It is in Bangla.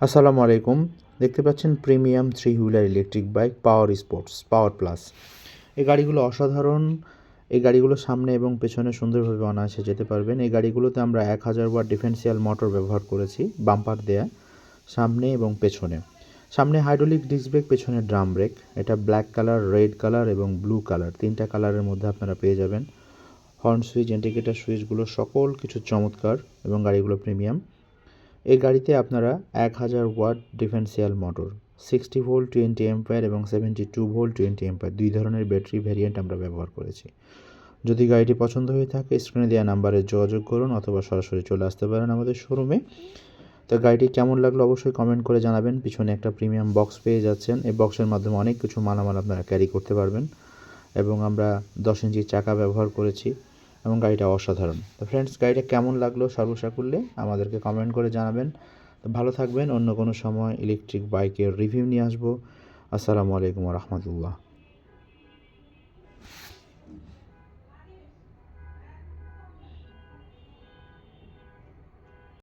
আসসালামু আলাইকুম। দেখতে পাচ্ছেন premium three wheeler electric bike power sports power plus. এই গাড়িগুলো অসাধারণ। এই গাড়িগুলো সামনে এবং পেছনে সুন্দরভাবে অনায়াসে যেতে পারবেন। এই গাড়িগুলোতে আমরা 1000 ওয়াট ডিফারেন্সিয়াল মোটর ব্যবহার করেছি, বাম্পার দেয়া সামনে এবং পেছনে। সামনে হাইড্রোলিক ডিস্ক ব্রেক, পেছনে ড্রাম ব্রেক। এটা ব্ল্যাক কালার, রেড কালার এবং ব্লু কালার, তিনটা কালারের মধ্যে আপনারা পেয়ে যাবেন। হর্ন সুইচ, ইন্ডিকেটার সুইচগুলো সকল কিছু চমৎকার এবং গাড়িগুলো প্রিমিয়াম। এই গাড়িতে আপনারা 1000 watt differential motor, 60 volt 20 ampere এবং 72 ভোল্ট 20 এম্পায়ার, দুই ধরনের ব্যাটারি ভ্যারিয়েন্ট আমরা ব্যবহার করেছি। যদি গাড়িটি পছন্দ হয়ে থাকে স্ক্রিনে দেওয়া নাম্বারে যোগাযোগ করুন অথবা সরাসরি চলে আসতে পারেন আমাদের শোরুমে। তো গাড়িটি কেমন লাগলো অবশ্যই কমেন্ট করে জানাবেন। পিছনে একটা প্রিমিয়াম বক্স পেয়ে যাচ্ছেন। এই বক্সের মাধ্যমে অনেক কিছু মালামাল আপনারা ক্যারি করতে পারবেন এবং আমরা 10 ইঞ্চি চাকা ব্যবহার করেছি এবং গাড়িটা অসাধারণ। তো ফ্রেন্ডস, গাড়িটা কেমন লাগলো সর্বসাকুল্যে আমাদেরকে কমেন্ট করে জানাবেন। তো ভালো থাকবেন। অন্য কোনো সময় ইলেকট্রিক বাইকের রিভিউ নিয়ে আসবো। আসসালামু আলাইকুম ওয়া রাহমাতুল্লাহ।